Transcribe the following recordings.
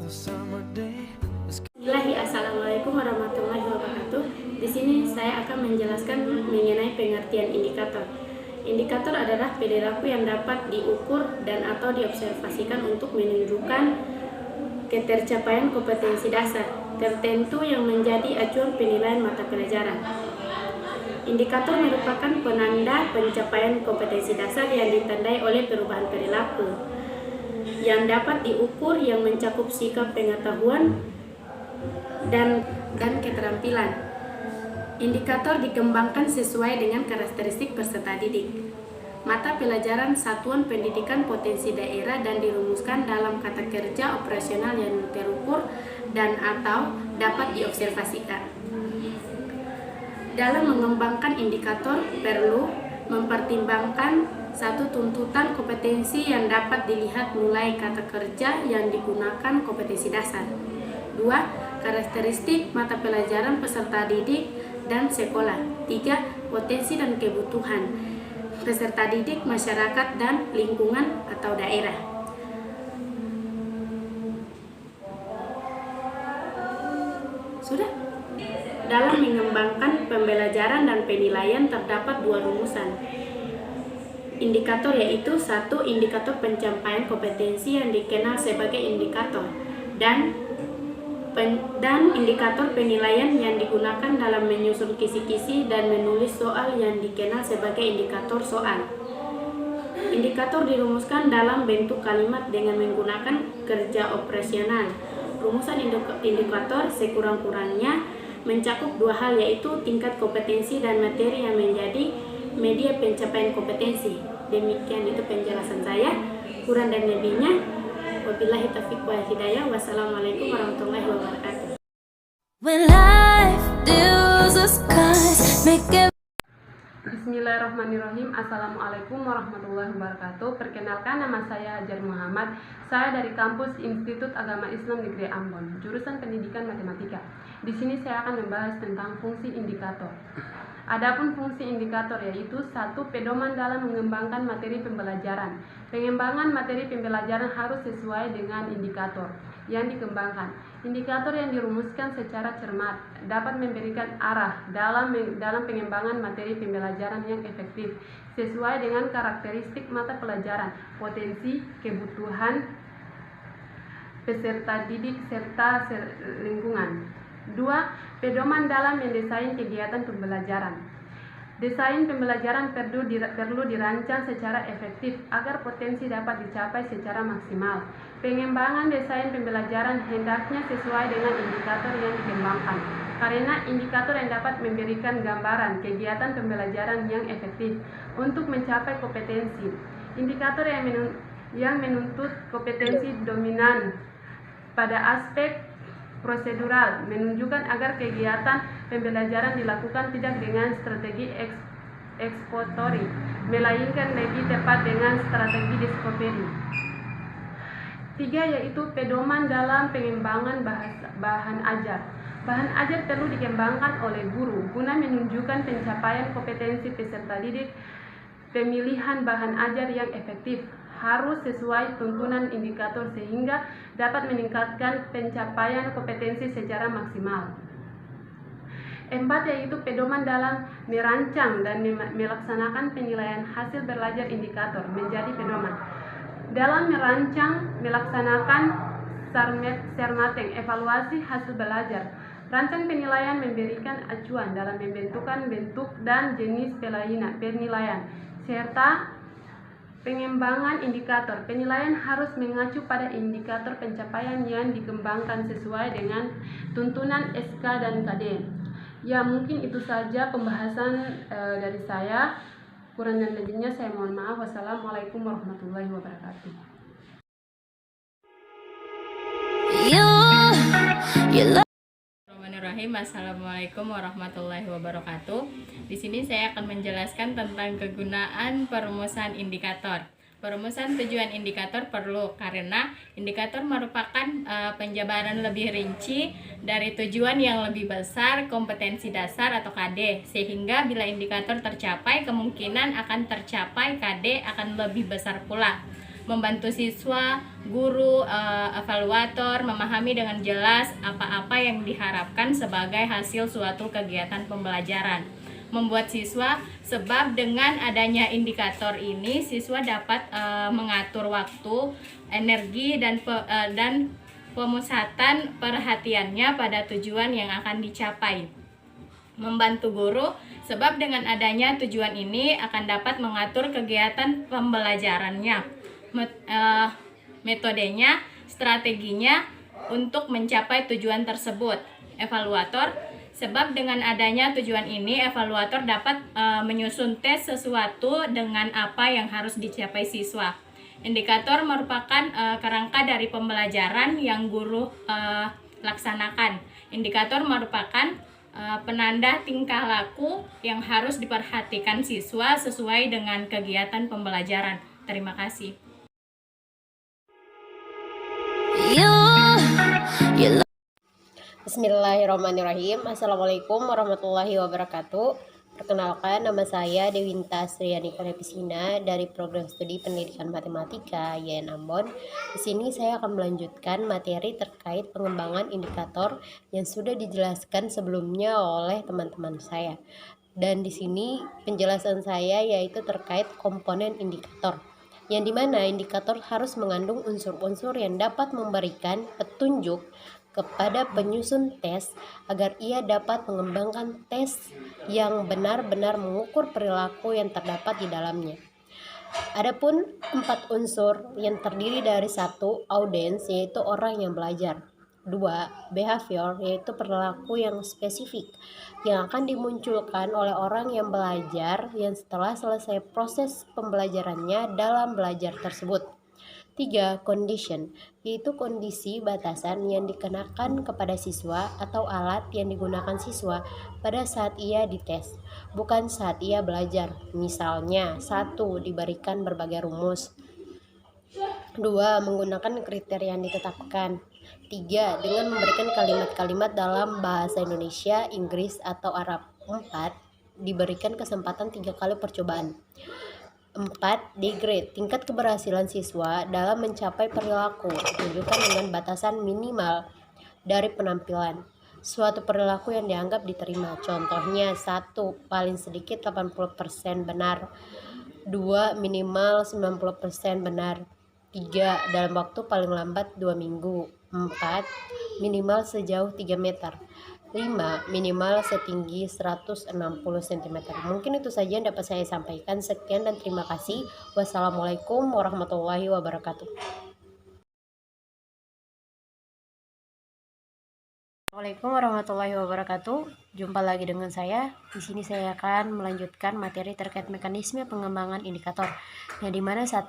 Assalamualaikum warahmatullahi wabarakatuh. Di sini saya akan menjelaskan mengenai pengertian indikator. Indikator adalah perilaku yang dapat diukur dan atau diobservasikan untuk menunjukkan ketercapaian kompetensi dasar tertentu yang menjadi acuan penilaian mata pelajaran. Indikator merupakan penanda pencapaian kompetensi dasar yang ditandai oleh perubahan perilaku yang dapat diukur yang mencakup sikap, pengetahuan, dan keterampilan. Indikator dikembangkan sesuai dengan karakteristik peserta didik, mata pelajaran satuan pendidikan potensi daerah, dan dirumuskan dalam kata kerja operasional yang terukur dan atau dapat diobservasikan. Dalam mengembangkan indikator perlu mempertimbangkan satu, tuntutan kompetensi yang dapat dilihat mulai kata kerja yang digunakan kompetensi dasar. 2. Karakteristik mata pelajaran peserta didik dan sekolah. 3. Potensi dan kebutuhan peserta didik, masyarakat, dan lingkungan atau daerah. Sudah? Dalam mengembangkan pembelajaran dan penilaian terdapat dua rumusan indikator, yaitu 1. Indikator pencapaian kompetensi yang dikenal sebagai indikator, dan indikator penilaian yang digunakan dalam menyusun kisi-kisi dan menulis soal yang dikenal sebagai indikator soal. Indikator dirumuskan dalam bentuk kalimat dengan menggunakan kerja operasional. Rumusan indikator sekurang-kurangnya mencakup dua hal, yaitu tingkat kompetensi dan materi yang menjadi media pencapaian kompetensi. Demikian itu penjelasan saya. Kurang dan lebihnya, wabillahi taufiq wal hidayah. Wassalamualaikum warahmatullahi wabarakatuh. Bismillahirrahmanirrahim. Assalamualaikum warahmatullahi wabarakatuh. Perkenalkan, nama saya Hajar Muhammad. Saya dari kampus Institut Agama Islam Negeri Ambon, jurusan Pendidikan Matematika. Di sini saya akan membahas tentang fungsi indikator. Adapun fungsi indikator yaitu 1. Pedoman dalam mengembangkan materi pembelajaran. Pengembangan materi pembelajaran harus sesuai dengan indikator yang dikembangkan. Indikator yang dirumuskan secara cermat dapat memberikan arah dalam pengembangan materi pembelajaran yang efektif sesuai dengan karakteristik mata pelajaran, potensi, kebutuhan peserta didik, serta lingkungan. 2. Pedoman dalam mendesain kegiatan pembelajaran. Desain pembelajaran perlu dirancang secara efektif agar potensi dapat dicapai secara maksimal. Pengembangan desain pembelajaran hendaknya sesuai dengan indikator yang dikembangkan, karena indikator yang dapat memberikan gambaran kegiatan pembelajaran yang efektif untuk mencapai kompetensi. Indikator yang menuntut kompetensi dominan pada aspek prosedural menunjukkan agar kegiatan pembelajaran dilakukan tidak dengan strategi ekspositori, melainkan lebih tepat dengan strategi discovery. 3. Yaitu pedoman dalam pengembangan bahan ajar. Bahan ajar perlu dikembangkan oleh guru guna menunjukkan pencapaian kompetensi peserta didik. Pemilihan bahan ajar yang efektif harus sesuai tuntunan indikator sehingga dapat meningkatkan pencapaian kompetensi secara maksimal. 4. Yaitu pedoman dalam merancang dan melaksanakan penilaian hasil belajar indikator menjadi pedoman. Dalam merancang, melaksanakan sermateng evaluasi hasil belajar. Rancang penilaian memberikan acuan dalam membentukkan bentuk dan jenis penilaian, serta pengembangan indikator. Penilaian harus mengacu pada indikator pencapaian yang dikembangkan sesuai dengan tuntunan SK dan KD. Ya, mungkin itu saja pembahasan dari saya. Kurang dan lebihnya saya mohon maaf. Wassalamualaikum warahmatullahi wabarakatuh. Bismillahirrahmanirrahim. Assalamualaikum warahmatullahi wabarakatuh. Di sini saya akan menjelaskan tentang kegunaan perumusan indikator. Perumusan tujuan indikator perlu karena indikator merupakan penjabaran lebih rinci dari tujuan yang lebih besar, kompetensi dasar atau KD, sehingga bila indikator tercapai, kemungkinan akan tercapai KD akan lebih besar pula. membantu siswa, guru, evaluator memahami dengan jelas apa-apa yang diharapkan sebagai hasil suatu kegiatan pembelajaran. Membuat siswa, sebab dengan adanya indikator ini siswa dapat mengatur waktu, energi dan pemusatan perhatiannya pada tujuan yang akan dicapai. Membantu guru, sebab dengan adanya tujuan ini akan dapat mengatur kegiatan pembelajarannya, metodenya, strateginya untuk mencapai tujuan tersebut. Evaluator, sebab dengan adanya tujuan ini evaluator dapat menyusun tes sesuatu dengan apa yang harus dicapai siswa. Indikator merupakan kerangka dari pembelajaran yang guru laksanakan. Indikator merupakan penanda tingkah laku yang harus diperhatikan siswa sesuai dengan kegiatan pembelajaran. Terima kasih. Bismillahirrahmanirrahim. Assalamualaikum warahmatullahi wabarakatuh. Perkenalkan, nama saya Dewinta Sriani Karepisina dari Program Studi Pendidikan Matematika YN Ambon. Di sini saya akan melanjutkan materi terkait pengembangan indikator yang sudah dijelaskan sebelumnya oleh teman-teman saya. Dan di sini penjelasan saya yaitu terkait komponen indikator, yang dimana indikator harus mengandung unsur-unsur yang dapat memberikan petunjuk kepada penyusun tes agar ia dapat mengembangkan tes yang benar-benar mengukur perilaku yang terdapat di dalamnya. Adapun 4 unsur yang terdiri dari 1. Audience, yaitu orang yang belajar. 2. Behavior, yaitu perilaku yang spesifik yang akan dimunculkan oleh orang yang belajar yang setelah selesai proses pembelajarannya dalam belajar tersebut. 3. Condition, yaitu kondisi batasan yang dikenakan kepada siswa atau alat yang digunakan siswa pada saat ia dites, bukan saat ia belajar. Misalnya, 1. Diberikan berbagai rumus. 2. Menggunakan kriteria yang ditetapkan. 3. Dengan memberikan kalimat-kalimat dalam bahasa Indonesia, Inggris, atau Arab. 4. Diberikan kesempatan 3 kali percobaan. 4. Degrade, tingkat keberhasilan siswa dalam mencapai perilaku ditunjukkan dengan batasan minimal dari penampilan suatu perilaku yang dianggap diterima. Contohnya, 1. Paling sedikit 80% benar. 2. Minimal 90% benar. 3. Dalam waktu paling lambat 2 minggu. 4. Minimal sejauh 3 meter. 5. Minimal setinggi 160 cm. Mungkin itu saja yang dapat saya sampaikan. Sekian dan terima kasih. Wassalamualaikum warahmatullahi wabarakatuh. Assalamualaikum warahmatullahi wabarakatuh. Jumpa lagi dengan saya. Di sini saya akan melanjutkan materi terkait mekanisme pengembangan indikator. Yang dimana 1.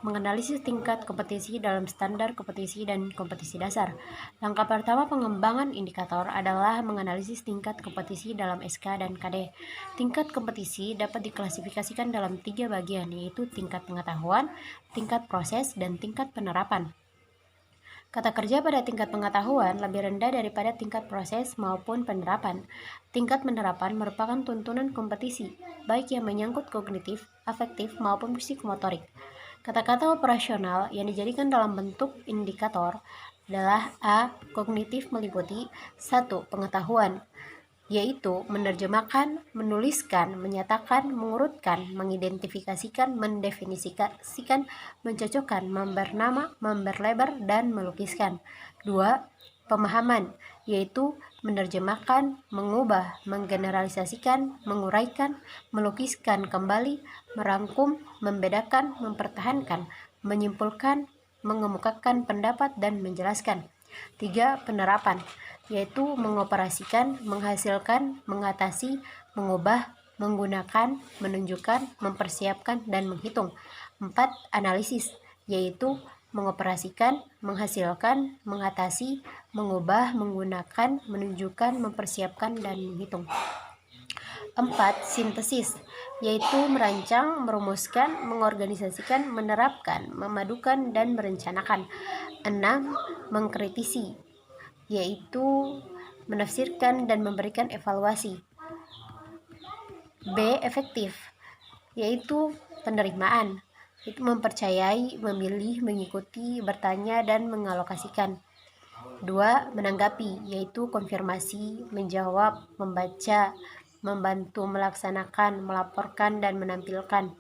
Menganalisis tingkat kompetisi dalam standar kompetisi dan kompetisi dasar. Langkah pertama pengembangan indikator adalah menganalisis tingkat kompetisi dalam SK dan KD. Tingkat kompetisi dapat diklasifikasikan dalam 3 bagian, yaitu tingkat pengetahuan, tingkat proses, dan tingkat penerapan. Kata kerja pada tingkat pengetahuan lebih rendah daripada tingkat proses maupun penerapan. Tingkat penerapan merupakan tuntunan kompetisi, baik yang menyangkut kognitif, afektif, maupun psikomotorik. Kata-kata operasional yang dijadikan dalam bentuk indikator adalah A. Kognitif meliputi 1. Pengetahuan, yaitu menerjemahkan, menuliskan, menyatakan, mengurutkan, mengidentifikasikan, mendefinisikan, mencocokkan, membernama, memberlebar, dan melukiskan. 2. Pemahaman, yaitu menerjemahkan, mengubah, menggeneralisasikan, menguraikan, melukiskan kembali, merangkum, membedakan, mempertahankan, menyimpulkan, mengemukakan pendapat, dan menjelaskan. 3. Penerapan, yaitu mengoperasikan, menghasilkan, mengatasi, mengubah, menggunakan, menunjukkan, mempersiapkan, dan menghitung. 4. Analisis, yaitu mengoperasikan, menghasilkan, mengatasi, mengubah, menggunakan, menunjukkan, mempersiapkan, dan menghitung. 4. Sintesis, yaitu merancang, merumuskan, mengorganisasikan, menerapkan, memadukan, dan merencanakan. 6. Mengkritisi, yaitu menafsirkan dan memberikan evaluasi. B. Efektif, yaitu penerimaan. itu mempercayai, memilih, mengikuti, bertanya, dan mengalokasikan. 2. Menanggapi, yaitu konfirmasi, menjawab, membaca, membantu melaksanakan, melaporkan, dan menampilkan.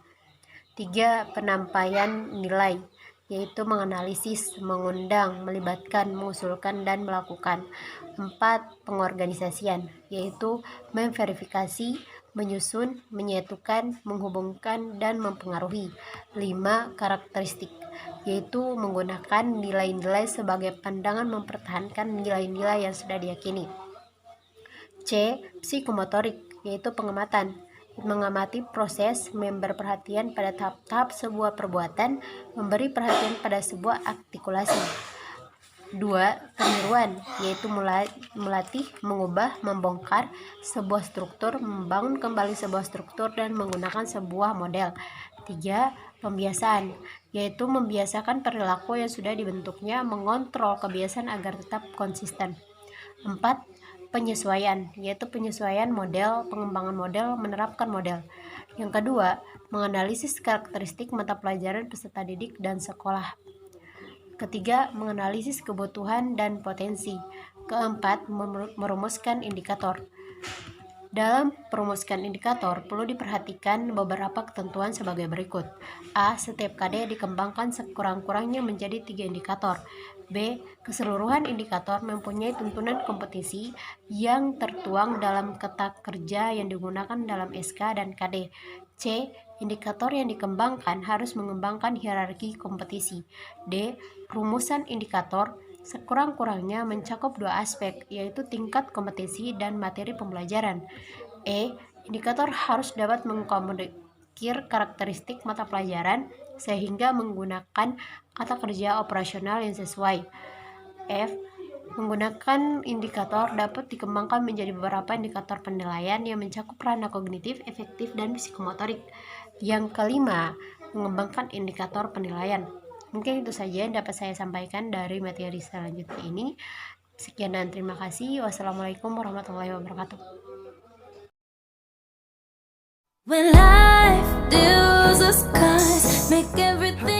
3. Penyampaian nilai, yaitu menganalisis, mengundang, melibatkan, mengusulkan, dan melakukan. 4. Pengorganisasian, yaitu memverifikasi, menyusun, menyatukan, menghubungkan, dan mempengaruhi. 5. Karakteristik, yaitu menggunakan nilai-nilai sebagai pandangan mempertahankan nilai-nilai yang sudah diyakini. C. Psikomotorik, yaitu pengamatan, mengamati proses, memberi perhatian pada tahap-tahap sebuah perbuatan, memberi perhatian pada sebuah artikulasi. 2. Peniruan, yaitu melatih, mengubah, membongkar sebuah struktur, membangun kembali sebuah struktur, dan menggunakan sebuah model. 3. Pembiasaan, yaitu membiasakan perilaku yang sudah dibentuknya, mengontrol kebiasaan agar tetap konsisten. 4. Penyesuaian, yaitu penyesuaian model, pengembangan model, menerapkan model. Yang kedua, menganalisis karakteristik mata pelajaran peserta didik dan sekolah. Ketiga, menganalisis kebutuhan dan potensi. Keempat, merumuskan indikator. Dalam merumuskan indikator, perlu diperhatikan beberapa ketentuan sebagai berikut. A. Setiap KD dikembangkan sekurang-kurangnya menjadi 3 indikator. B. Keseluruhan indikator mempunyai tuntunan kompetisi yang tertuang dalam kata kerja yang digunakan dalam SK dan KD. C. Indikator yang dikembangkan harus mengembangkan hierarki kompetisi. D. Rumusan indikator sekurang-kurangnya mencakup 2 aspek, yaitu tingkat kompetisi dan materi pembelajaran. E. Indikator harus dapat mengakomodir karakteristik mata pelajaran sehingga menggunakan kata kerja operasional yang sesuai. F. Menggunakan indikator dapat dikembangkan menjadi beberapa indikator penilaian yang mencakup ranah kognitif, efektif, dan psikomotorik. Yang kelima, mengembangkan indikator penilaian. Mungkin itu saja yang dapat saya sampaikan dari materi selanjutnya ini. Sekian dan terima kasih. Wassalamualaikum warahmatullahi wabarakatuh. When life deals us cards, make everything